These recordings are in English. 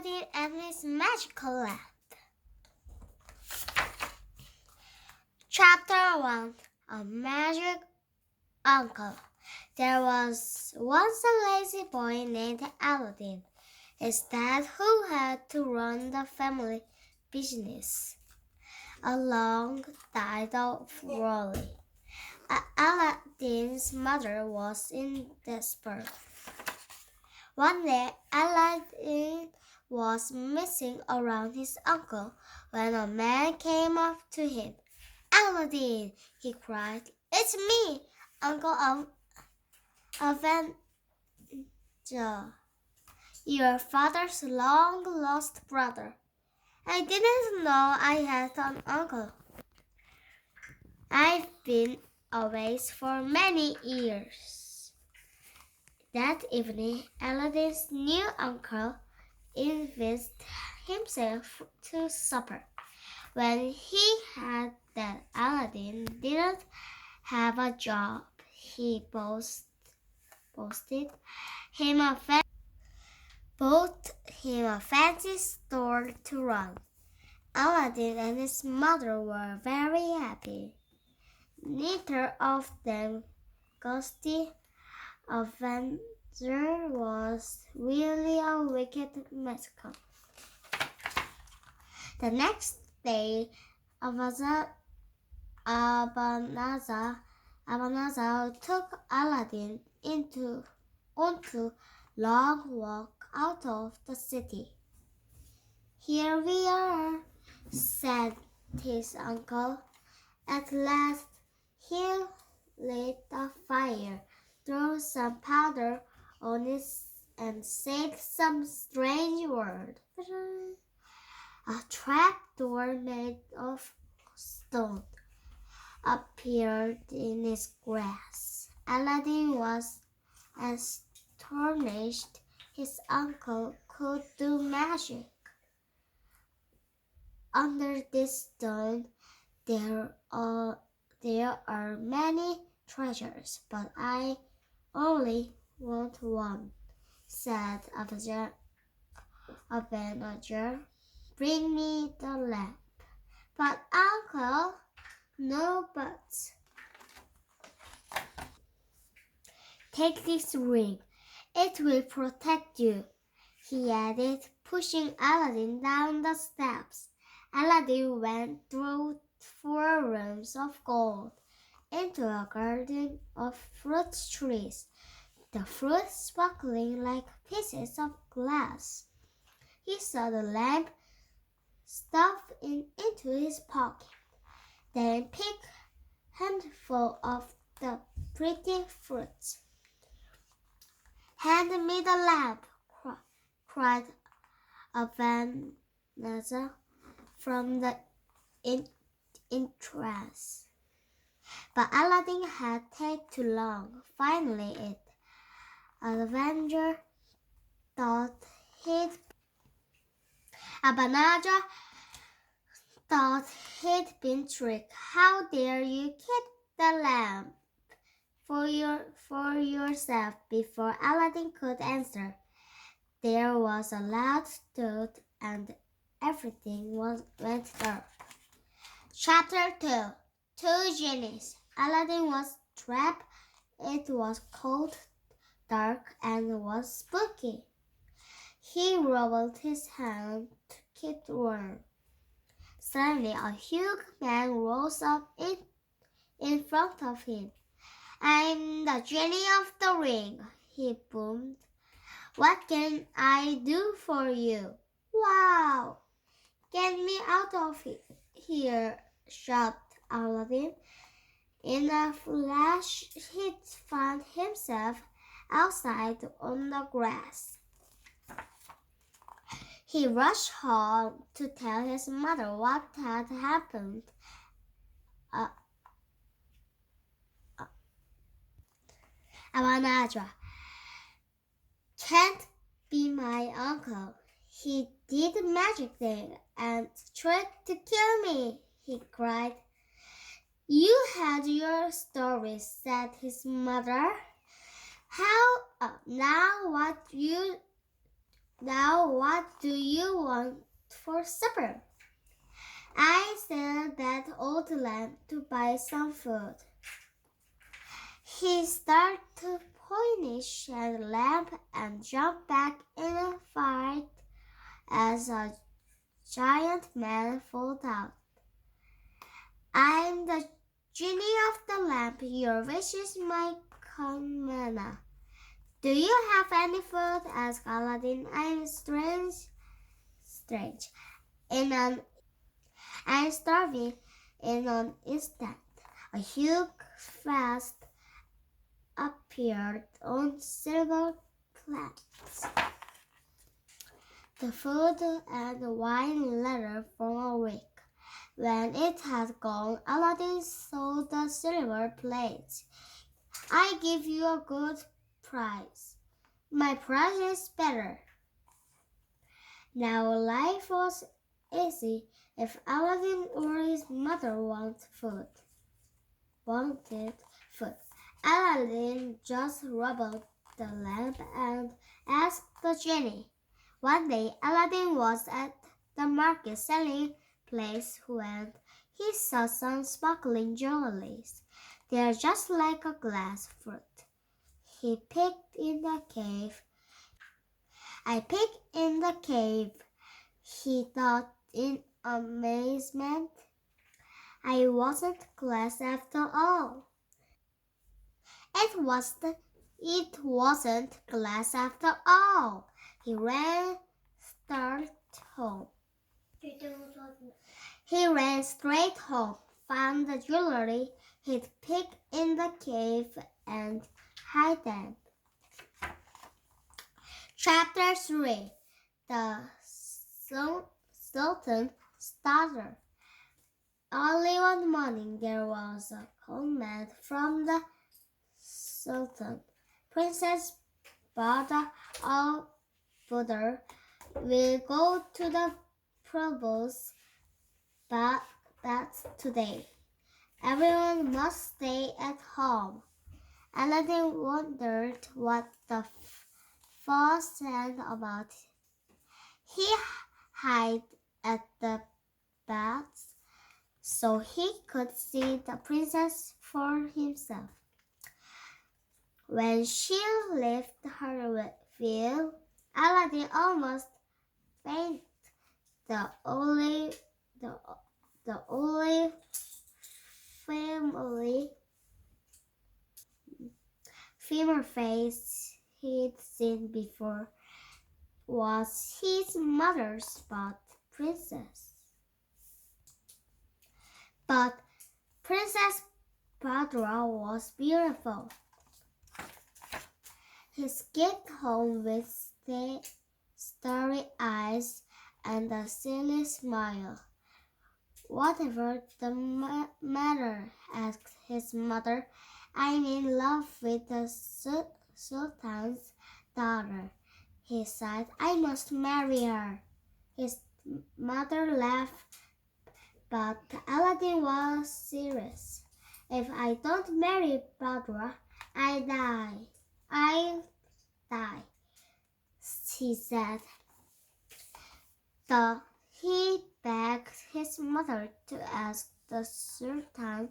Aladdin and His Magical Lamp. Chapter 1. A Magic Uncle. There was once a lazy boy named Aladdin. His dad, who had to run the family business along, died of worry. Aladdin's mother was in despair. One day, Aladdin was messing around his uncle when a man came up to him. "Aladdin!" he cried. "It's me, Uncle Avenger, your father's long-lost brother. I didn't know I had an uncle. I've been away for many years." That evening, Aladdin's new uncle invited himself to supper. When he heard that Aladdin didn't have a job, he boasted him bought him a fancy store to run. Aladdin and his mother were very happy. Neither of them ghostly Avenger was really a wicked magician. The next day, Abanazar took Aladdin onto long walk out of the city. "Here we are," said his uncle. At last, he lit a fire, threw some powder on it, and said some strange word. A trap door made of stone appeared in his grasp. Aladdin was astonished his uncle could do magic. "Under this stone there are many treasures, but I only want one," said Avenger. "Bring me the lamp." "But uncle..." "No buts. Take this ring. It will protect you," he added, pushing Aladdin down the steps. Aladdin went through 4 rooms of gold into a garden of fruit trees, the fruit sparkling like pieces of glass. He saw the lamp, stuffed into his pocket, then picked a handful of the pretty fruits. "Hand me the lamp," cried Avenger from the entrance. But Aladdin had taken too long. Finally, Avenger Abanazar thought he'd been tricked. "How dare you keep the lamp for yourself?" Before Aladdin could answer, there was a loud thud and everything went dark. Chapter 2. 2 Genies. Aladdin was trapped. It was cold, dark, and was spooky. He rubbed his hand to keep warm. Suddenly, a huge man rose up in front of him. "I'm the genie of the ring," he boomed. "What can I do for you?" "Wow! Get me out of here!" shouted Aladdin. In a flash, he found himself outside on the grass. He rushed home to tell his mother what had happened. Abanazar can't be my uncle. He did a magic thing and tried to kill me," he cried. "You had your story," said his mother. Now what Now what do you want for supper? I sent that old lamb to buy some food. He started to polish the lamp and jumped back in a fight as a giant man pulled out. I'm the genie of the lamp. Your wish is my command. Do you have any food? Asked Aladdin. I'm strange. I'm starving. In an instant, a huge fast appeared on silver plates. The food and wine lasted for a week. When it had gone, Aladdin saw the silver plates. I give you a good price. My price is better. Now life was easy if Aladdin or his mother wanted food. Aladdin just rubbed the lamp and asked the genie. One day Aladdin was at the market selling place when he saw some sparkling jewelries. They are just like a glass fruit. He picked in the cave. I picked in the cave, he thought in amazement. I wasn't glass after all. It wasn't glass after all. He home. He ran straight home, found the jewelry he'd picked in the cave, and hid them. Chapter 3. The Sultan's Daughter. Early one morning there was a command from the Sultan. Princess Bada al-Budr will go to the provost baths today. Everyone must stay at home. Aladdin wondered what the fuss said about. He hid at the baths so he could see the princess for himself. When she lifted her veil, Aladdin almost fainted. The only female face he'd seen before was his mother's princess. But Princess Badra was beautiful. He skipped home with starry eyes and a silly smile. Whatever the matter, asked his mother. I'm in love with the Sultan's daughter. He sighed. I must marry her. His mother laughed, but Aladdin was serious. If I don't marry Badra, I'll die, he said. He begged his mother to ask the Sultan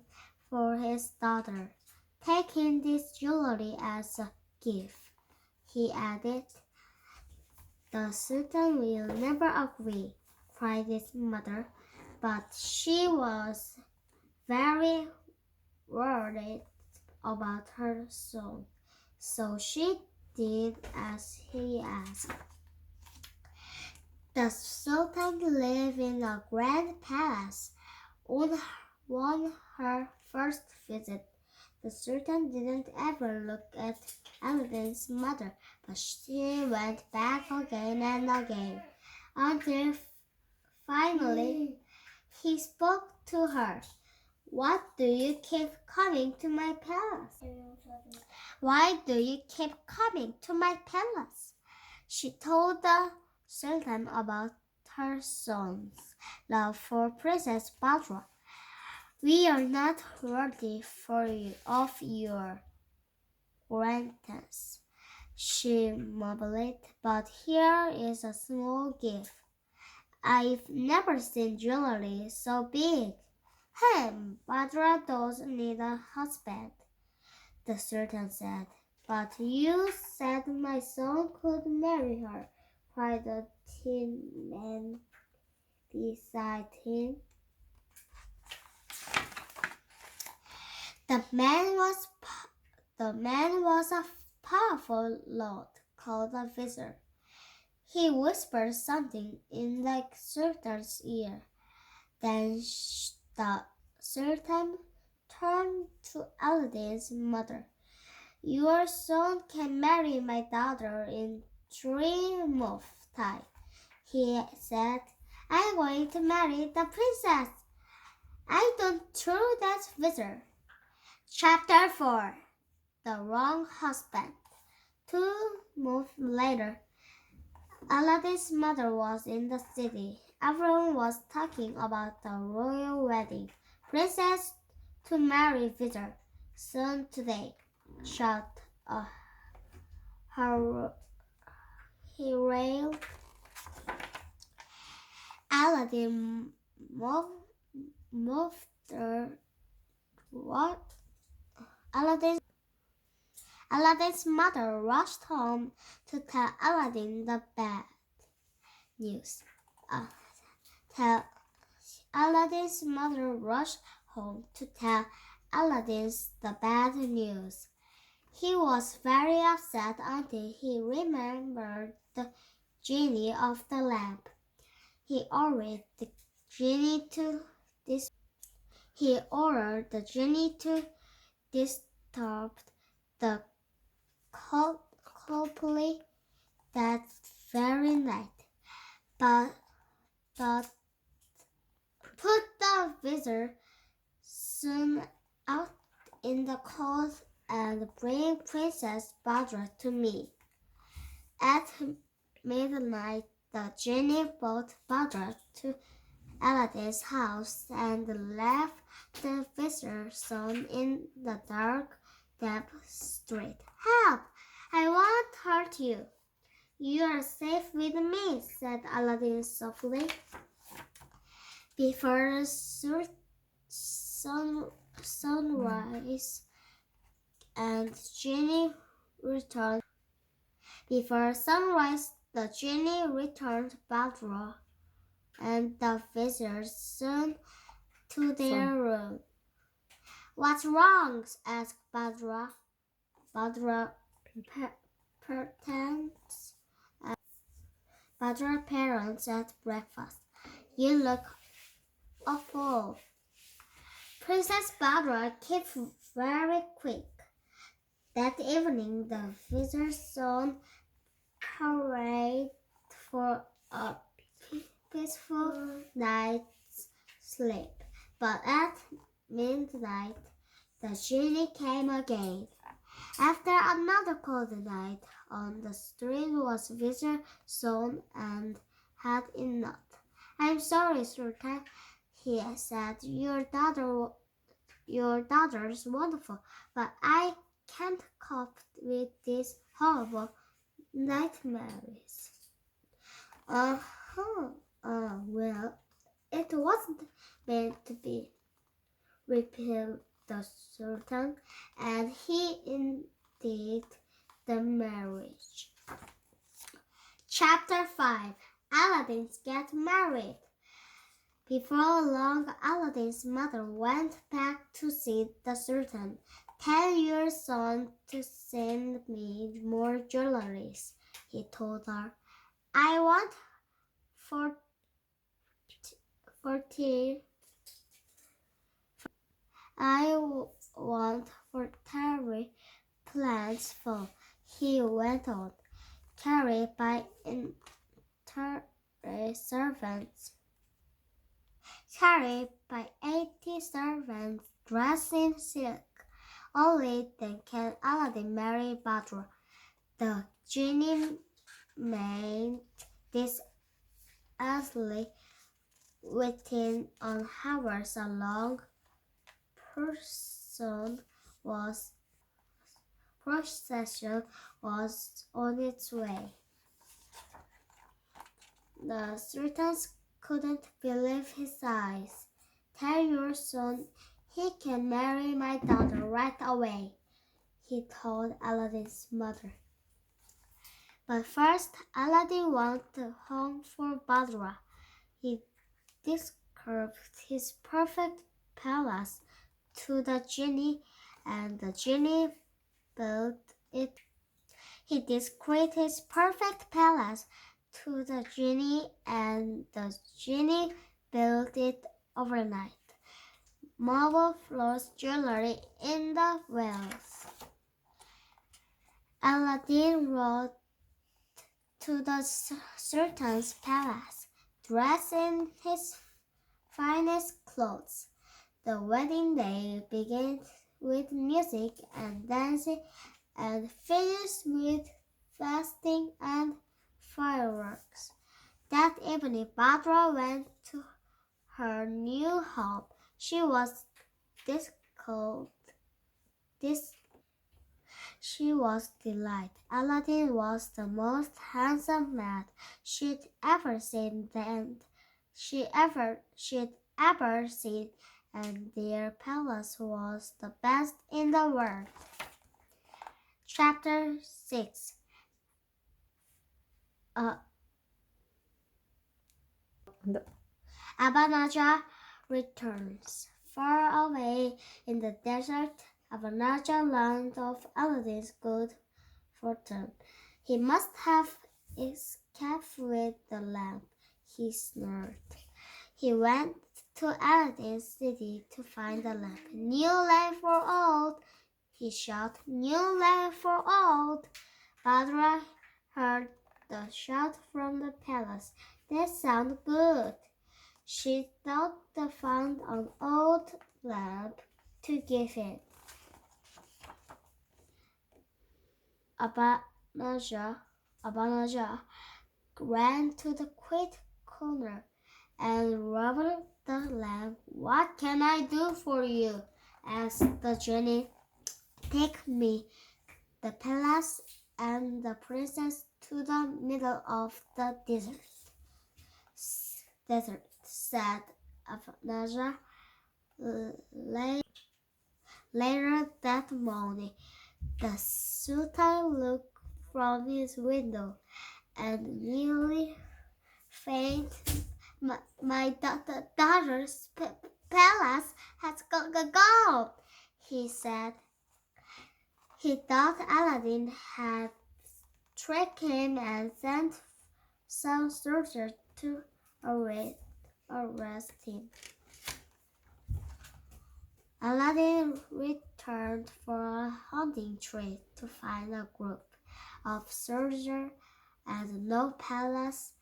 for his daughter. Take him this jewelry as a gift, he added. The Sultan will never agree, cried his mother, but she was very worried about her son, so she did as he asked. The Sultan lived in a grand palace. On her first visit, the Sultan didn't ever look at Aladdin's mother, but she went back again and again, until finally he spoke to her. What do you keep coming to my palace? Why do you keep coming to my palace? She told the Sultan about her son's love for Princess Badra. We are not worthy of your grandness, she mumbled, but here is a small gift. I've never seen jewelry so big. Badra does need a husband, the Sultan said. But you said my son could marry her, cried the tin man beside him. The man was a powerful lord called a vizier. He whispered something in the Sultan's ear. Then the Sultan turned to Aladdin's mother. Your son can marry my daughter in 3 months' time, he said. I'm going to marry the princess. I don't true that vizier. Chapter 4 The Wrong Husband. 2 months later, Aladdin's mother was in the city. Everyone was talking about the royal wedding. Princess to marry vizier soon today, shouted a herald. Aladdin moved what? Aladdin's mother rushed home to tell Aladdin the bad news. Aladdin's mother rushed home to tell Aladdin the bad news. He was very upset until he remembered the genie of the lamp. He ordered the genie to disturb the couple that very night, but put the vizier soon out in the cold and bring Princess Badra to me. At midnight, the genie brought Badra to Aladdin's house and left the vizier's son in the dark, damp street. Help! I won't hurt you. You are safe with me, said Aladdin softly. Before sunrise and genie returned. Before sunrise, the genie returned Badra and the vizier's son to their room. What's wrong? Asked Badra. Badra parents at breakfast. You look awful. Princess Badra kept very quick. That evening, the vizier's son prayed for a peaceful night's sleep. But at midnight, the genie came again. After another cold night on the street was vizier's son and had enough. I'm sorry, Sultan, he said. Your daughter's wonderful, but I can't cope with these horrible nightmares. Well, it wasn't meant to be, repeated the Sultan, and he ended the marriage. Chapter 5 Aladdin Gets Married. Before long, Aladdin's mother went back to see the Sultan. Tell your son to send me more jewelries, he told her. I want 40 plants full, he went on, carried by carried by 80 servants dressed in silk. Only then can Aladdin marry Badra. The genie made this easily. Within an hour, a long procession was on its way. The Sultan couldn't believe his eyes. "Tell your son he can marry my daughter right away," he told Aladdin's mother. But first, Aladdin went home for Badra. He described his perfect palace to the genie, and the genie built it. He described his perfect palace to the genie, and the genie built it overnight. Marble floors, jewelry in the wells. Aladdin rode to the Sultan's palace, dressed in his finest clothes. The wedding day began with music and dancing and finished with feasting and fireworks. That evening, Badra went to her new home. She was delighted. Aladdin was the most handsome man she'd ever seen, and their palace was the best in the world. Chapter 6. Abanaja returns. Far away in the desert, Abanaja learned of Aladdin's good fortune. He must have escaped with the lamp, he sneered. He went to Aladdin's city to find the lamp. "New lamp for old," he shouted. "New lamp for old." Badra heard the shout from the palace. "That sounds good." She thought they found an old lamp to give him. Abanaja ran to the quiet corner and rubbed the lamp. "What can I do for you?" asked the genie. "Take me, the palace, and the princess to the middle of the desert," said Abanaja. Later that morning, the Sultan looked from his window and nearly fainted. My daughter's palace has gone," he said. He thought Aladdin had tricked him and sent some soldiers to arrest him. Aladdin returned for a hunting trip to find a group of soldiers and no palace.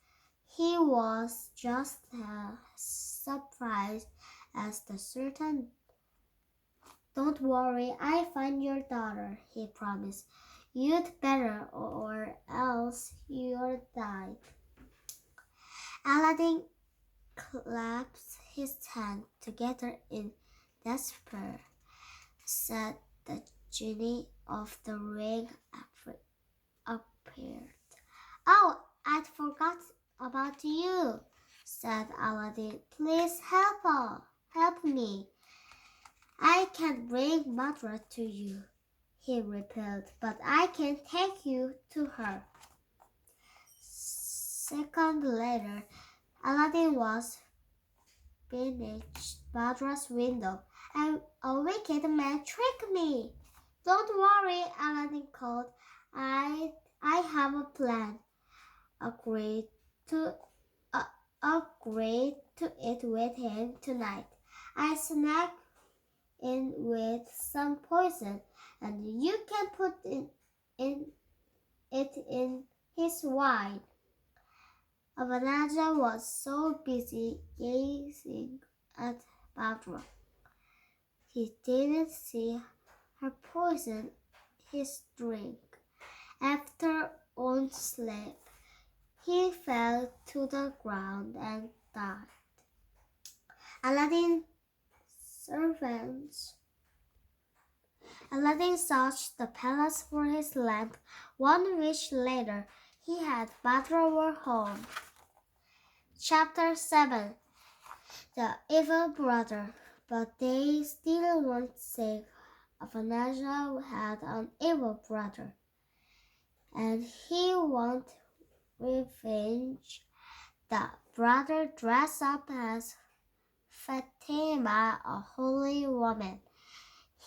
He was just as surprised as the Sultan. "Don't worry, I find your daughter," he promised. "You'd better, or else you'll die." Aladdin clasped his hands together in despair. Said the genie of the ring appeared. "Oh, I'd forgot about you," said Aladdin. "Please help me." "I can't bring Badra to you," he replied, "but I can take you to her." Second later, Aladdin was beneath Badra's window. A wicked man tricked me." "Don't worry," Aladdin called. I have a plan." Agree to it with him tonight. I snuck in with some poison, and you can put it in his wine." Abanaja was so busy gazing at Badra, he didn't see her poison his drink. After one slip, he fell to the ground and died. Aladdin's servants Aladdin searched the palace for his lamp. 1 wish later, he had Badra home. Chapter 7. The Evil Brother. But they still weren't safe. Afanaja had an evil brother, and he wanted revenge. The brother dressed up as Fatima, a holy woman.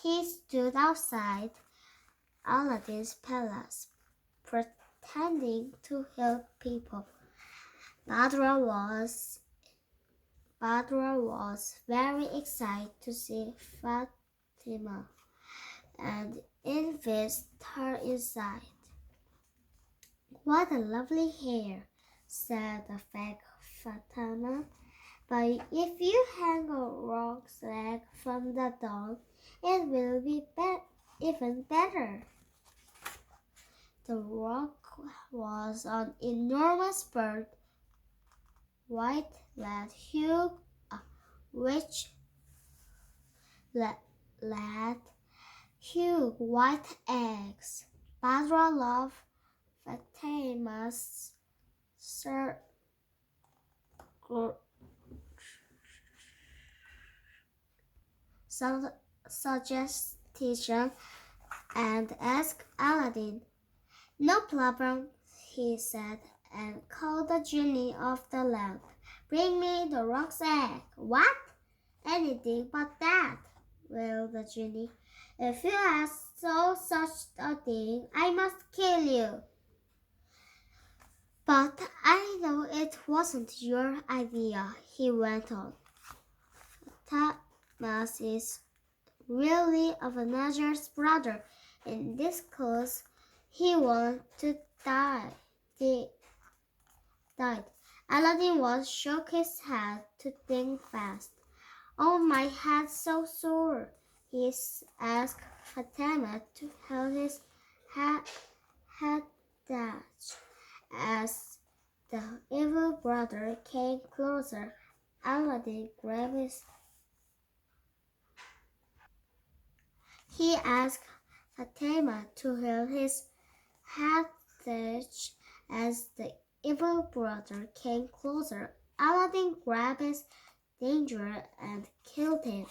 He stood outside Aladdin's palace, pretending to help people. Badra was very excited to see Fatima and invited her inside. "What a lovely hair," said the fake Fatima. "But if you hang a roc's leg from the dog, it will be even better." The rock was an enormous bird, white lad hue, which laid huge white eggs. Badra loved Fatima's suggestion and asked Aladdin. "No problem," he said, and called the genie of the lamp. "Bring me the roc's egg." "What? Anything but that," wailed the genie. "If you ask for such a thing, I must kill you." "But I know it wasn't your idea," he went on. "Thomas is really Avanager's brother. In this case, he wanted to die. Died." Aladdin shook his head to think fast. "Oh, my head's so sore." He asked Fatima to hold his head touch. As the evil brother came closer, Aladdin grabbed his. He asked Fatima to hold his head touch. As the evil brother came closer, Aladdin grabbed his danger and killed him.